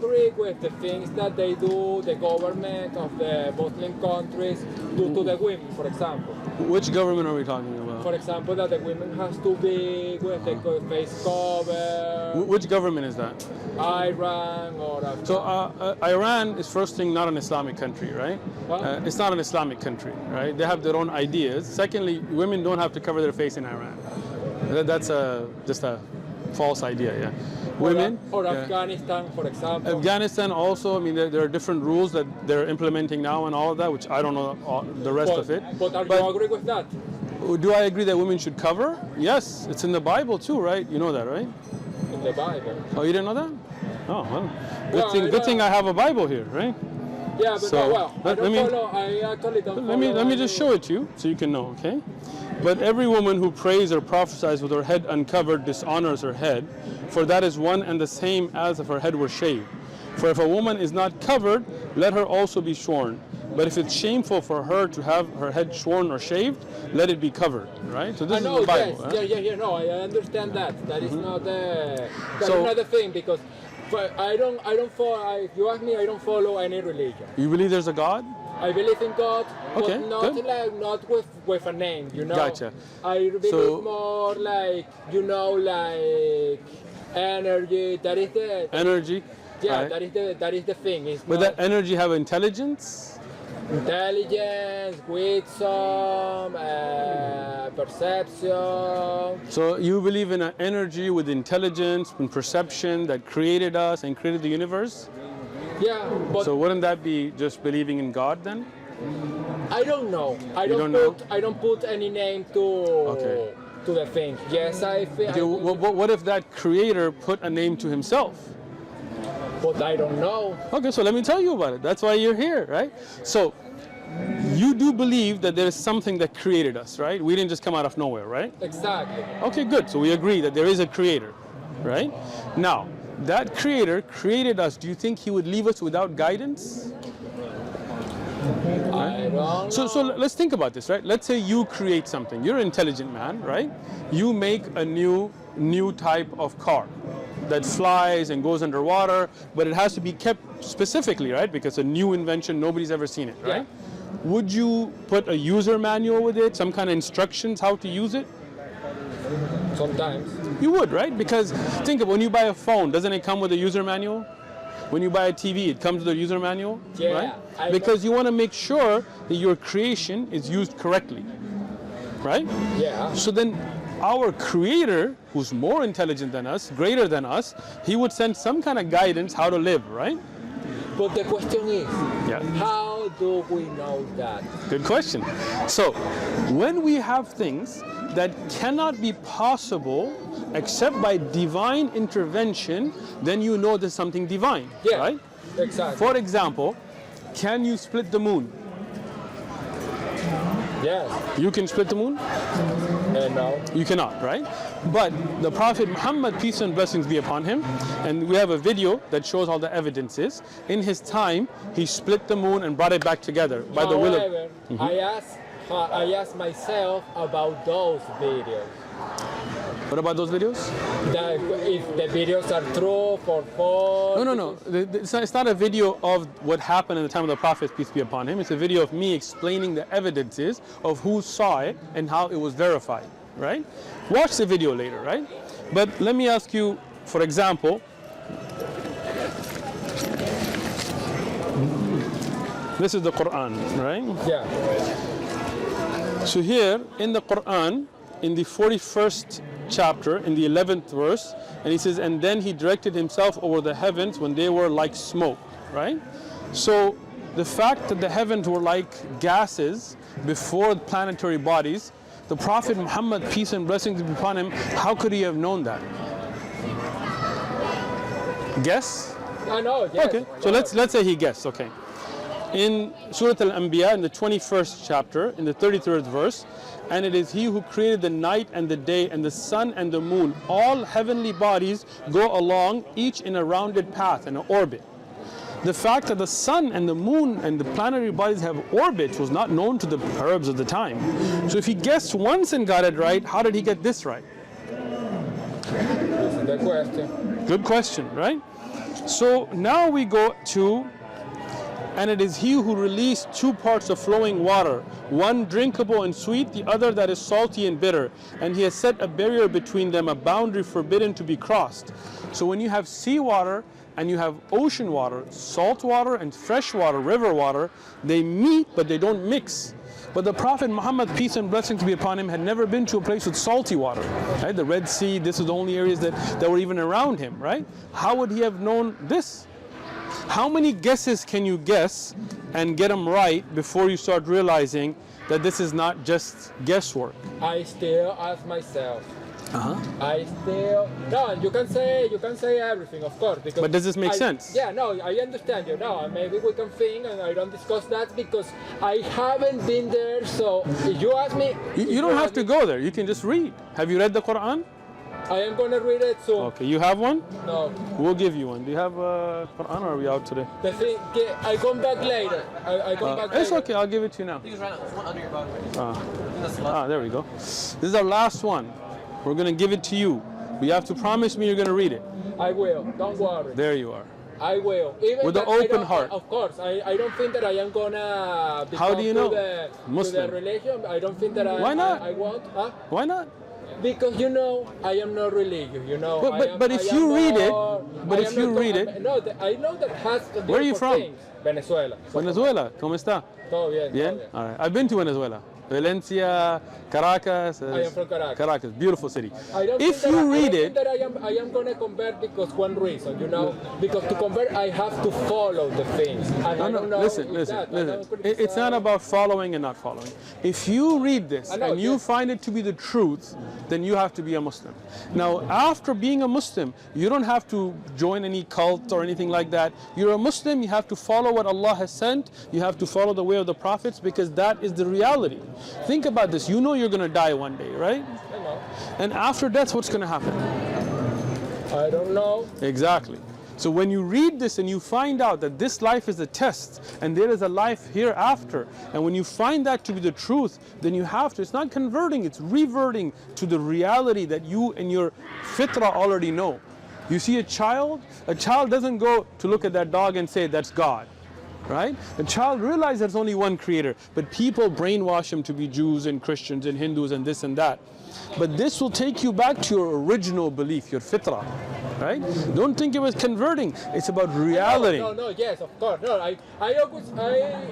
agree with the things that they do, the government of the Muslim countries do to the women, for example. Which government are we talking about? For example, that the women has to be with the face cover. Which government is that? Iran or Afghanistan. So Iran is first thing not an Islamic country, right? It's not an Islamic country, right? They have their own ideas. Secondly, women don't have to cover their face in Iran. That's just a false idea, yeah. Women or Afghanistan, for example. Afghanistan also, I mean, there are different rules that they're implementing now and all of that, which I don't know the rest of it. But are you agree with that? Do I agree that women should cover? Yes, it's in the Bible too, right? You know that, right? In the Bible. Oh, you didn't know that? Oh, well. Good thing I have a Bible here, right? Yeah, but so, I actually don't follow. Let me just show it to you so you can know, okay? But every woman who prays or prophesies with her head uncovered dishonors her head, for that is one and the same as if her head were shaved. For if a woman is not covered, let her also be shorn. But if it's shameful for her to have her head shorn or shaved, let it be covered, right? So this is the Bible. Yes. Yeah, no, I understand that. That is not the thing, because I don't follow. If you ask me, I don't follow any religion. You believe there's a God? I believe in God, okay, but not with a name, you know. Gotcha. I believe more like, you know, like energy. That is the energy. Yeah, right. that is the thing. It's but that energy have intelligence? Intelligence, wisdom, perception. So you believe in an energy with intelligence and perception that created us and created the universe? Yeah, but so wouldn't that be just believing in God then? I don't know. I don't put any name to the thing. Yes, I feel. Okay, what if that creator put a name to himself? But I don't know. Okay, so let me tell you about it. That's why you're here, right? So you do believe that there is something that created us, right? We didn't just come out of nowhere, right? Exactly. Okay, good. So we agree that there is a creator, right? Now, that creator created us. Do you think he would leave us without guidance? I don't know. So let's think about this, right? Let's say you create something. You're an intelligent man, right? You make a new type of car that flies and goes underwater, but it has to be kept specifically, right? Because it's a new invention, nobody's ever seen it, right? Yeah. Would you put a user manual with it, some kind of instructions how to use it? Sometimes. You would, right? Because think of when you buy a phone, doesn't it come with a user manual? When you buy a TV, it comes with a user manual, yeah, right? Because you want to make sure that your creation is used correctly, right? Yeah. So then our creator, who's more intelligent than us, greater than us, he would send some kind of guidance how to live, right? But the question is, how do we know that? Good question. So when we have things that cannot be possible except by divine intervention, then you know there's something divine, right? Exactly. For example, can you split the moon? Yes. You can split the moon? No. You cannot, right? But the Prophet Muhammad, peace and blessings be upon him, and we have a video that shows all the evidences. In his time, he split the moon and brought it back together by the will of... I asked myself about those videos. What about those videos? If the videos are true for fun. No. It's not a video of what happened in the time of the Prophet, peace be upon him. It's a video of me explaining the evidences of who saw it and how it was verified, right? Watch the video later, right? But let me ask you, for example, this is the Quran, right? Yeah. So here in the Quran, in the 41st chapter, in the 11th verse, and he says, and then he directed himself over the heavens when they were like smoke, right? So the fact that the heavens were like gases before planetary bodies, the Prophet Muhammad, peace and blessings be upon him, how could he have known that? Guess? I know, yes. Okay, so let's say he guessed, okay. In Surah Al-Anbiya, in the 21st chapter, in the 33rd verse, and it is he who created the night and the day and the sun and the moon. All heavenly bodies go along, each in a rounded path, in an orbit. The fact that the sun and the moon and the planetary bodies have orbits was not known to the Arabs of the time. So if he guessed once and got it right, how did he get this right? This is the question. Good question, right? So now we go to, and it is he who released two parts of flowing water, one drinkable and sweet, the other that is salty and bitter. And he has set a barrier between them, a boundary forbidden to be crossed. So when you have seawater and you have ocean water, salt water and fresh water, river water, they meet but they don't mix. But the Prophet Muhammad, peace and blessings be upon him, had never been to a place with salty water. Right? The Red Sea, this is the only areas that were even around him, right? How would he have known this? How many guesses can you guess and get them right before you start realizing that this is not just guesswork? I still ask myself. I still no. You can say everything, of course. Because but does this make sense? Yeah, no, I understand you. No, maybe we can think, and I don't discuss that because I haven't been there. So if you ask me, you don't have to go there. You can just read. Have you read the Quran? I am gonna read it soon. Okay, you have one? No. We'll give you one. Do you have a Quran or are we out today? The thing, I come back later. I come back it's later. Okay, I'll give it to you now. There's one under your body. There we go. This is our last one. We're going to give it to you. But you have to promise me you're going to read it. I will. Don't worry. There you are. I will. Even with an open heart. Of course. I don't think that I am gonna become How do you know? Muslim. To the religion. I don't think that Why not? I won't. Huh? Why not? Because I am not religious. But if you read it, no, I know that has. Where are you from? Things. Venezuela. Venezuela. ¿Cómo está? Todo bien. Bien. Todo bien. All right. I've been to Venezuela. Valencia, Caracas. I am from Caracas. Caracas, beautiful city. If you read it, I am going to convert because one reason, because to convert I have to follow the things. And listen. It's not about following and not following. If you read this and you find it to be the truth, then you have to be a Muslim. Now, after being a Muslim, you don't have to join any cult or anything like that. You're a Muslim, you have to follow what Allah has sent, you have to follow the way of the prophets because that is the reality. Think about this. You know you're going to die one day, right? I know. And after death, what's going to happen? I don't know. Exactly. So when you read this and you find out that this life is a test and there is a life hereafter, and when you find that to be the truth, then you have to, it's not converting, it's reverting to the reality that you and your fitrah already know. You see a child doesn't go to look at that dog and say, that's God. Right? The child realizes there's only one creator, but people brainwash him to be Jews and Christians and Hindus and this and that. But this will take you back to your original belief, your fitrah. Right? Don't think it was converting. It's about reality. No, yes, of course. No, I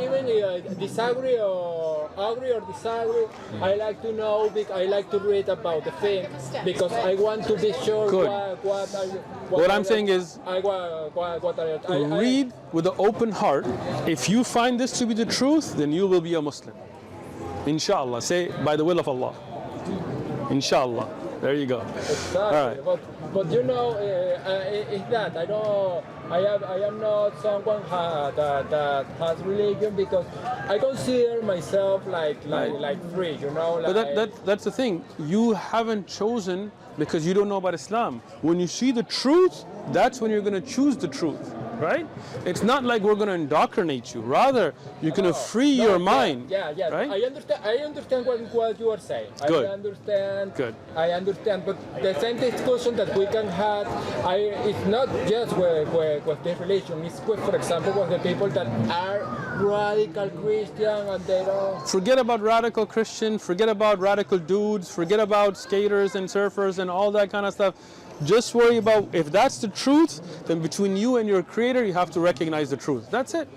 even disagree or agree or disagree. I like to know, I like to read about the thing because I want to be sure what I'm saying is read with an open heart. If you find this to be the truth, then you will be a Muslim. Inshallah. Say, by the will of Allah. Inshallah. There you go. Exactly. All right. But it's that I am not someone that has religion because I consider myself like free, But that's the thing. You haven't chosen because you don't know about Islam. When you see the truth, that's when you're going to choose the truth. Right? It's not like we're going to indoctrinate you. Rather, you're going to free your mind. Yeah. Right? I understand what you are saying. Good. I understand. Good. I understand. But the same discussion that we can have, it's not just with this religion. It's with, for example, with the people that are radical Christian and they don't. Forget about radical Christian. Forget about radical dudes. Forget about skaters and surfers and all that kind of stuff. Just worry about if that's the truth, then between you and your creator, you have to recognize the truth. That's it.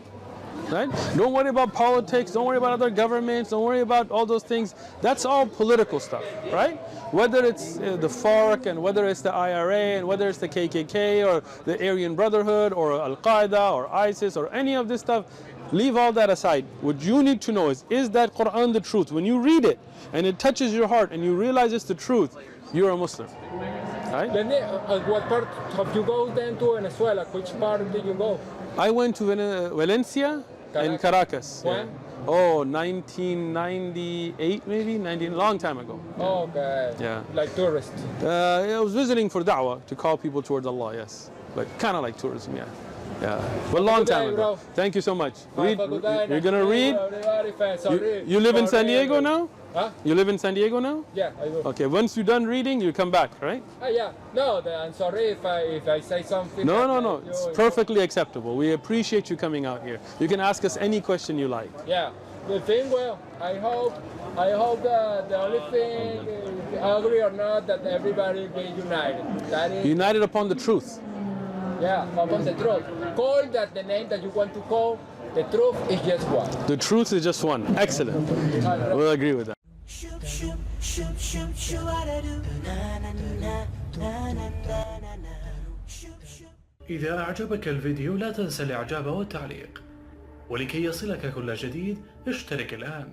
Right? Don't worry about politics. Don't worry about other governments. Don't worry about all those things. That's all political stuff, right? Whether it's the FARC and whether it's the IRA and whether it's the KKK or the Aryan Brotherhood or Al-Qaeda or ISIS or any of this stuff, leave all that aside. What you need to know is that Quran the truth? When you read it and it touches your heart and you realize it's the truth, you're a Muslim. Right? Then, what part have you go then to Venezuela? Which part did you go? I went to Valencia and Caracas. When? Yeah. Oh, 1998 maybe, long time ago. Oh, okay. Yeah. Like tourist. I was visiting for da'wah, to call people towards Allah, yes. But kind of like tourism, yeah. Yeah, but long time ago. Thank you so much. Read. You're gonna read. You live in San Diego now? Huh? You live in San Diego now? Yeah, I do. Okay, once you're done reading, you come back, right? Yeah. No, I'm sorry if I say something. No. It's perfectly acceptable. We appreciate you coming out here. You can ask us any question you like. Yeah. The thing, well, I hope that the only thing, agree or not, that everybody be united. That is, United upon the truth. yeah, upon the truth. Call that the name that you want to call. The truth is just one. The truth is just one. Excellent. We'll agree with that. إذا أعجبك الفيديو لا تنسى الإعجاب والتعليق، ولكي يصلك كل جديد اشترك الآن.